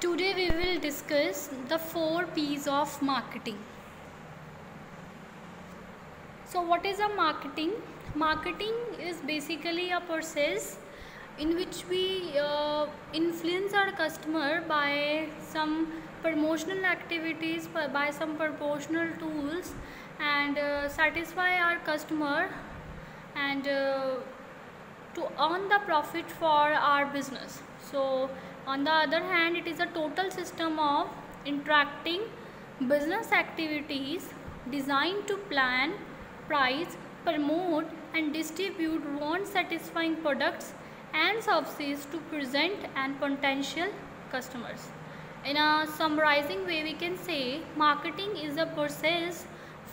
Today we will discuss the 4 P's of marketing. So what is a marketing? Marketing is basically a process in which we influence our customer by some promotional activities, by some promotional tools, and satisfy our customer and to earn the profit for our business. So on the other hand, it is a total system of interacting business activities designed to plan, price, promote and distribute want satisfying products and services to present and potential customers. In a summarizing way, we can say marketing is a process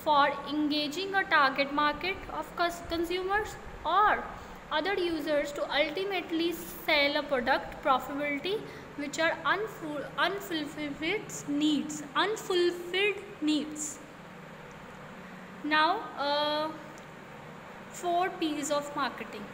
for engaging a target market of consumers or other users to ultimately sell a product profitability, which are unfulfilled needs. Now 4 P's of marketing.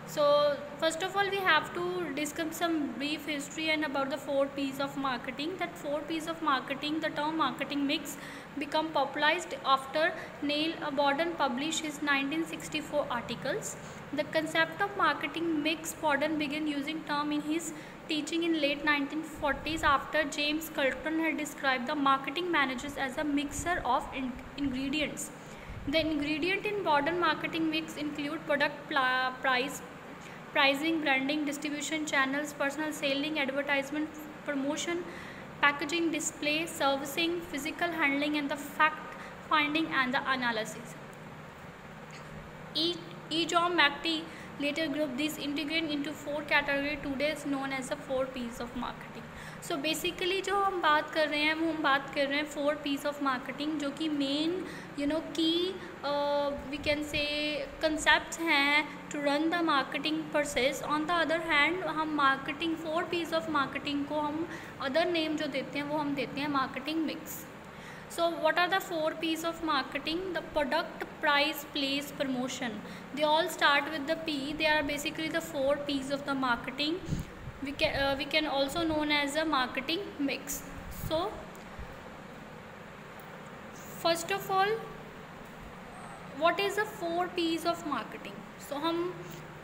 So first of all, we have to discuss some brief history and about the 4 P's of marketing. That 4 P's of marketing, the term marketing mix become popularized after Neil Borden published his 1964 articles. The concept of marketing mix, Borden began using term in his teaching in late 1940s after James Colton had described the marketing managers as a mixer of ingredients. The ingredient in Borden marketing mix include product pricing, branding, distribution channels, personal selling, advertisement, promotion, packaging, display, servicing, physical handling, and the fact finding and the analysis. E. John McTee later grouped these ingredients into 4 categories today known as the 4 P's of marketing. So basically जो हम बात कर रहे हैं वो हम बात कर रहे हैं 4 P's of marketing, जो कि मेन की we can say concepts हैं to run the marketing process. On the other hand, हम marketing 4 P's of marketing को हम other name जो देते हैं वो हम देते हैं marketing mix. So what are the 4 P's of marketing? The product, price, place, promotion. They all start with the P. They are basically the 4 P's of the marketing. We can also known as a marketing mix. So first of all, what is the 4 P's of marketing? So हम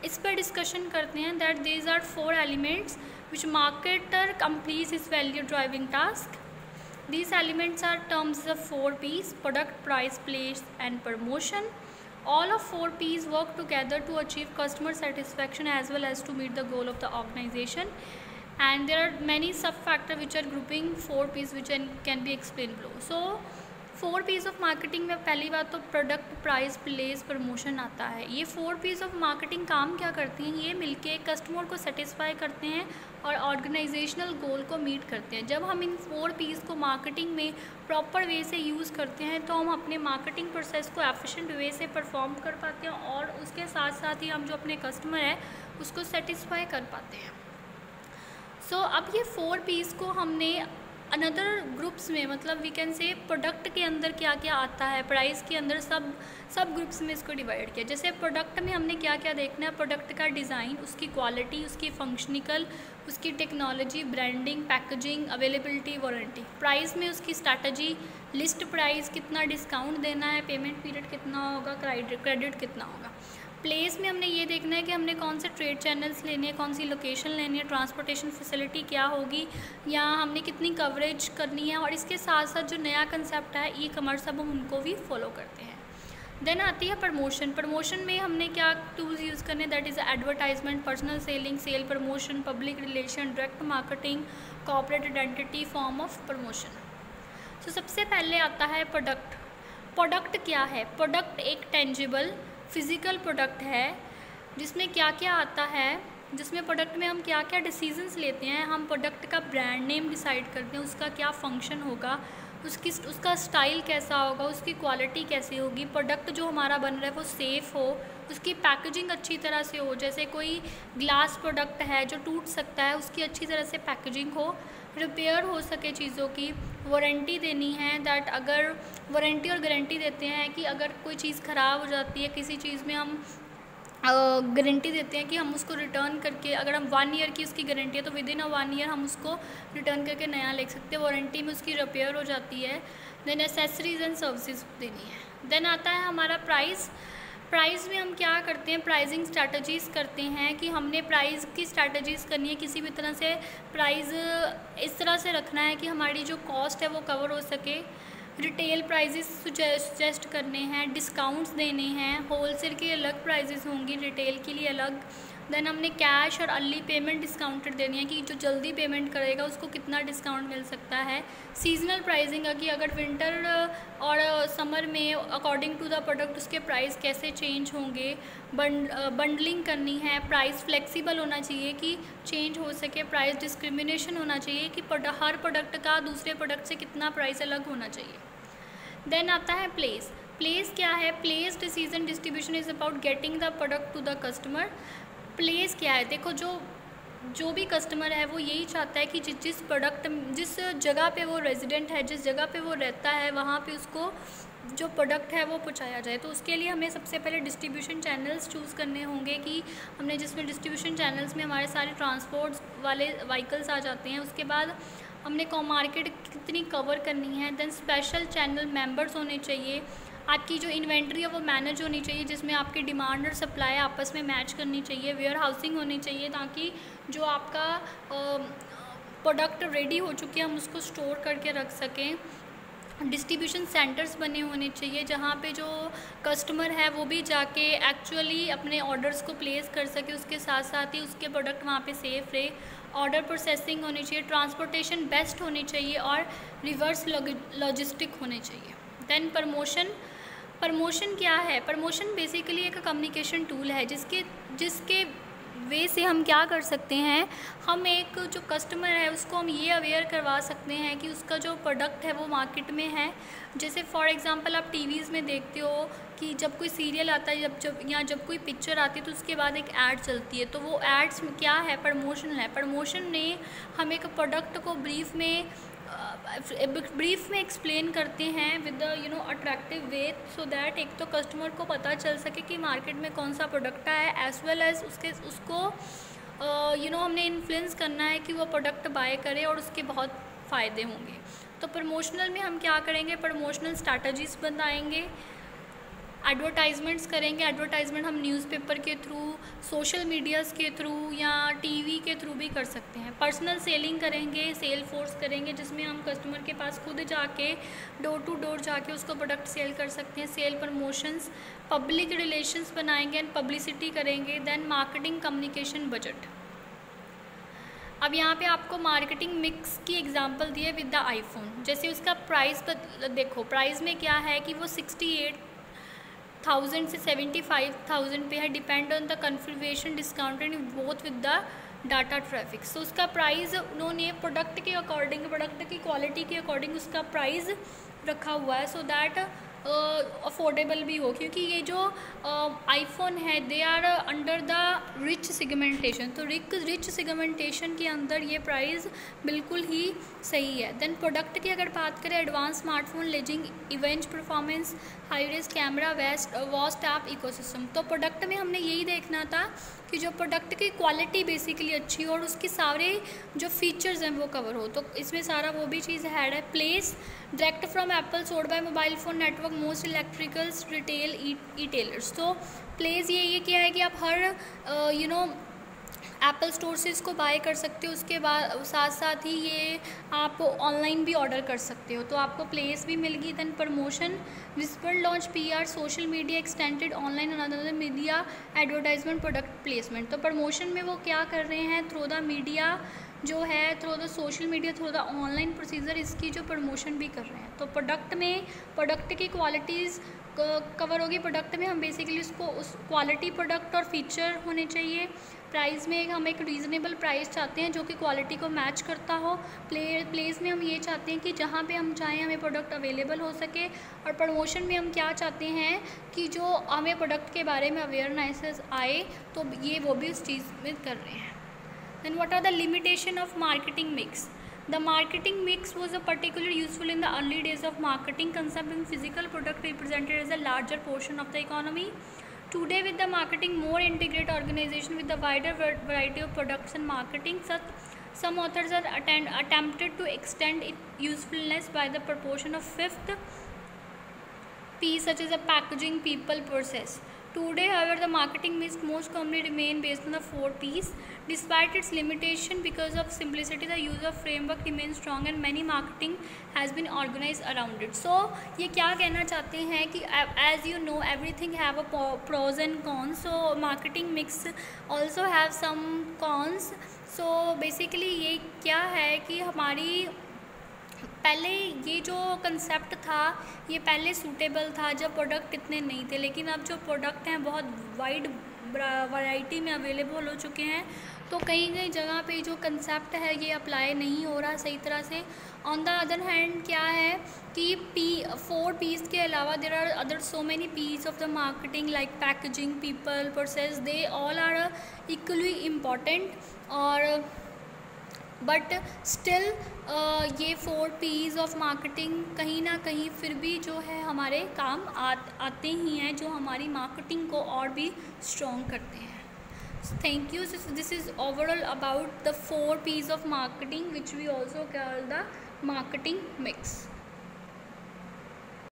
इस पर discussion करते हैं that these are 4 elements which marketer completes his value driving task. These elements are terms of 4 P's: product, price, place and promotion. All of 4 P's work together to achieve customer satisfaction as well as to meet the goal of the organization. And there are many sub-factors which are grouping 4 P's which can be explained below. So 4 P's of marketing में पहली बात तो product, price, place, promotion आता है. ये 4 P's of marketing काम क्या करती हैं? ये मिलके कस्टमर को सेटिस्फाई करते हैं और ऑर्गेनाइजेशनल गोल को मीट करते हैं. जब हम इन 4 P's को मार्केटिंग में प्रॉपर वे से यूज़ करते हैं तो हम अपने मार्केटिंग प्रोसेस को एफिशिएंट वे से परफॉर्म कर पाते हैं और उसके साथ साथ ही हम जो अपने कस्टमर है उसको सेटिस्फाई कर पाते हैं. सो अब ये 4 P's को हमने अनदर ग्रुप्स में, मतलब वी कैन से प्रोडक्ट के अंदर क्या क्या आता है, प्राइस के अंदर सब ग्रुप्स में इसको डिवाइड किया. जैसे प्रोडक्ट में हमने क्या क्या देखना है, प्रोडक्ट का डिज़ाइन, उसकी क्वालिटी, उसकी फंक्शनिकल, उसकी technology, branding, packaging, availability, warranty. Price में उसकी स्ट्रैटेजी, लिस्ट प्राइस, कितना डिस्काउंट देना है, पेमेंट पीरियड कितना होगा, क्रेडिट कितना होगा. प्लेस में हमने ये देखना है कि हमने कौन से ट्रेड चैनल्स लेने हैं, कौन सी लोकेशन लेनी है, ट्रांसपोर्टेशन फैसिलिटी क्या होगी, या हमने कितनी कवरेज करनी है. और इसके साथ साथ जो नया कंसेप्ट है ई कॉमर्स, अब हम उनको भी फॉलो करते हैं. देन आती है प्रमोशन. प्रमोशन में हमने क्या टूल्स यूज़ करने, that is advertisement, personal selling, sale promotion, public relation, direct marketing, corporate identity, form of promotion. तो सबसे पहले आता है प्रोडक्ट. प्रोडक्ट क्या है? प्रोडक्ट एक टेंजिबल फिज़िकल प्रोडक्ट है जिसमें क्या क्या आता है, जिसमें प्रोडक्ट में हम क्या क्या डिसीजंस लेते हैं. हम प्रोडक्ट का ब्रांड नेम डिसाइड करते हैं, उसका क्या फंक्शन होगा, उसका स्टाइल कैसा होगा, उसकी क्वालिटी कैसी होगी, प्रोडक्ट जो हमारा बन रहा है वो सेफ़ हो, उसकी पैकेजिंग अच्छी तरह से हो. जैसे कोई ग्लास प्रोडक्ट है जो टूट सकता है, उसकी अच्छी तरह से पैकेजिंग हो, रिपेयर हो सके चीज़ों की, वारंटी देनी है. दैट अगर वारंटी और गारंटी देते हैं कि अगर कोई चीज़ ख़राब हो जाती है, किसी चीज़ में हम गारंटी देते हैं कि हम उसको रिटर्न करके, अगर हम 1 ईयर की उसकी गारंटी है तो विद इन 1 ईयर हम उसको रिटर्न करके नया ले सकते हैं, वारंटी में उसकी रिपेयर हो जाती है। देन एसेसरीज एंड सर्विसेज देनी है। देन आता है हमारा प्राइस। प्राइस में हम क्या करते हैं, प्राइसिंग स्ट्रैटेजीज़ करते हैं कि हमने प्राइस की स्ट्रैटेजीज़ करनी है, किसी भी तरह से प्राइस इस तरह से रखना है कि हमारी जो कॉस्ट है वो कवर हो सके। रिटेल प्राइजेस सजेस्ट करने हैं, डिस्काउंट्स देने हैं, होलसेल की अलग प्राइजेस होंगी, रिटेल के लिए अलग। देन हमने कैश और अर्ली पेमेंट डिस्काउंटेड देनी है कि जो जल्दी पेमेंट करेगा उसको कितना डिस्काउंट मिल सकता है। सीजनल प्राइसिंग है कि अगर विंटर और समर में अकॉर्डिंग टू द प्रोडक्ट उसके प्राइस कैसे चेंज होंगे। बंडलिंग करनी है, प्राइस फ्लेक्सिबल होना चाहिए कि चेंज हो सके, प्राइस डिस्क्रिमिनेशन होना चाहिए कि हर प्रोडक्ट का दूसरे प्रोडक्ट से कितना प्राइस अलग होना चाहिए। देन आता है प्लेस। प्लेस क्या है, place decision distribution is about getting the product to the customer. Place क्या है, देखो जो भी कस्टमर है वो यही चाहता है कि जिस जगह पे वो रेजिडेंट है, जिस जगह पे वो रहता है, वहाँ पे उसको जो प्रोडक्ट है वो पहुँचाया जाए। तो उसके लिए हमें सबसे पहले डिस्ट्रीब्यूशन चैनल्स चूज़ करने होंगे कि हमने जिसमें डिस्ट्रीब्यूशन चैनल्स में हमारे सारे ट्रांसपोर्ट वाले व्हीकल्स आ जाते हैं। उसके बाद हमने मार्केट कितनी कवर करनी है। देन स्पेशल चैनल मेंबर्स होने चाहिए। आपकी जो इन्वेंट्री है वो मैनेज होनी चाहिए, जिसमें आपकी डिमांड और सप्लाई आपस में मैच करनी चाहिए। वेयर हाउसिंग होनी चाहिए ताकि जो आपका प्रोडक्ट रेडी हो चुके हैं हम उसको स्टोर करके रख सकें। डिस्ट्रीब्यूशन सेंटर्स बने होने चाहिए जहाँ पे जो कस्टमर है वो भी जाके एक्चुअली अपने ऑर्डर्स को प्लेस कर सके, उसके साथ साथ ही उसके प्रोडक्ट वहाँ पे सेफ रहे। ऑर्डर प्रोसेसिंग होनी चाहिए, ट्रांसपोर्टेशन बेस्ट होनी चाहिए और रिवर्स लॉजिस्टिक होने चाहिए। देन प्रमोशन क्या है, प्रमोशन बेसिकली एक कम्युनिकेशन टूल है जिसके वे से हम क्या कर सकते हैं, हम एक जो कस्टमर है उसको हम ये अवेयर करवा सकते हैं कि उसका जो प्रोडक्ट है वो मार्केट में है। जैसे फॉर एग्जांपल आप टीवीज़ में देखते हो कि जब कोई सीरियल आता है जब कोई पिक्चर आती है तो उसके बाद एक ऐड चलती है, तो वो एड्स में क्या है, प्रमोशन है। प्रमोशन में हम एक प्रोडक्ट को ब्रीफ में एक्सप्लेन करते हैं with the attractive way, so that एक तो कस्टमर को पता चल सके कि मार्केट में कौन सा प्रोडक्ट है, एज वेल एज उसको हमने इन्फ्लुएंस करना है कि वो प्रोडक्ट बाय करे और उसके बहुत फ़ायदे होंगे। तो प्रमोशनल में हम क्या करेंगे, प्रमोशनल स्ट्रैटेजीज बनाएंगे, एडवर्टाइजमेंट्स करेंगे। एडवर्टाइजमेंट हम न्यूज़पेपर के थ्रू, सोशल मीडियाज़ के थ्रू या टीवी के थ्रू भी कर सकते हैं। पर्सनल सेलिंग करेंगे, सेल फोर्स करेंगे जिसमें हम कस्टमर के पास खुद जाके डोर टू डोर जाके उसको प्रोडक्ट सेल कर सकते हैं। सेल प्रमोशंस, पब्लिक रिलेशंस बनाएंगे एंड पब्लिसिटी करेंगे। Then marketing communication budget. अब यहाँ पे आपको मार्केटिंग मिक्स की एग्जांपल दी है विद द आईफोन। जैसे उसका प्राइस देखो, प्राइस में क्या है कि वो 68,000 से 75,000 पे है, depend on the configuration discounted both with the data traffic. So उसका प्राइस उन्होंने प्रोडक्ट के अकॉर्डिंग, प्रोडक्ट की क्वालिटी के अकॉर्डिंग उसका प्राइस रखा हुआ है, सो दैट अफोर्डेबल भी हो, क्योंकि ये जो आईफोन है they are under the rich segmentation, तो रिच सेगमेंटेशन के अंदर ये प्राइस बिल्कुल ही सही है। देन प्रोडक्ट की अगर बात करें, advance smartphone blazing event performance, high res camera, vast app ecosystem. तो प्रोडक्ट में हमने यही देखना था कि जो प्रोडक्ट की क्वालिटी बेसिकली अच्छी हो और उसके सारे जो फीचर्स हैं वो कवर हो, तो इसमें सारा वो भी चीज़ ऐड है। Place, direct from Apple, sold by mobile phone network, most electricals, retail, e tailers. तो प्लेस ये क्या है कि आप हर एप्पल स्टोर से इसको बाय कर सकते हो, उसके बाद साथ साथ ही ये आप ऑनलाइन भी ऑर्डर कर सकते हो, तो आपको प्लेस भी मिल गई। Then promotion, whisper launch, PR, social media, extended online और other media, advertisement, product placement. तो प्रमोशन में वो क्या कर रहे हैं, थ्रू द मीडिया जो है, through the social media, through the online procedure, इसकी जो प्रमोशन भी कर रहे हैं। तो प्रोडक्ट की क्वालिटीज़ कवर होगी। प्रोडक्ट में हम बेसिकली उस क्वालिटी प्रोडक्ट और फीचर होने चाहिए। प्राइस में हम एक रीज़नेबल प्राइस चाहते हैं जो कि क्वालिटी को मैच करता हो। प्लेस में हम ये चाहते हैं कि जहाँ पे हम चाहें हमें प्रोडक्ट अवेलेबल हो सके। और प्रमोशन में हम क्या चाहते हैं कि जो हमें प्रोडक्ट के बारे में अवेयरनेस आए, तो ये वो भी उस चीज़ में कर रहे हैं। Then what are the limitation of marketing mix? The marketing mix was particularly useful in the early days of marketing, consuming physical product represented as a larger portion of the economy. Today, with the marketing more integrated organization with a wider variety of products and marketing, some authors are attempted to extend its usefulness by the proportion of fifth P, such as a packaging, people, process. Today, however, the marketing mix most commonly remain based on the 4 Ps. Despite its limitation, because of simplicity, the use of framework remains strong and many marketing has been organized around it. So, ये क्या कहना चाहते हैं कि as you know, everything have a pros and cons. So, marketing mix also have some cons. So, basically ये क्या है कि हमारी पहले ये जो कंसेप्ट था ये पहले सूटेबल था जब प्रोडक्ट इतने नहीं थे, लेकिन अब जो प्रोडक्ट हैं बहुत वाइड वैरायटी में अवेलेबल हो चुके हैं, तो कई कई जगह पे जो कंसेप्ट है ये अप्लाई नहीं हो रहा सही तरह से. ऑन द अदर हैंड क्या है कि 4 Ps के अलावा there are other so many Ps of the marketing like packaging, people, process, they all are equally important. और बट स्टिल ये 4 Ps ऑफ मार्केटिंग कहीं ना कहीं फिर भी जो है हमारे काम आते ही हैं, जो हमारी मार्केटिंग को और भी स्ट्रॉन्ग करते हैं. Thank you. This is overall about the 4 Ps of marketing which we also call the marketing mix.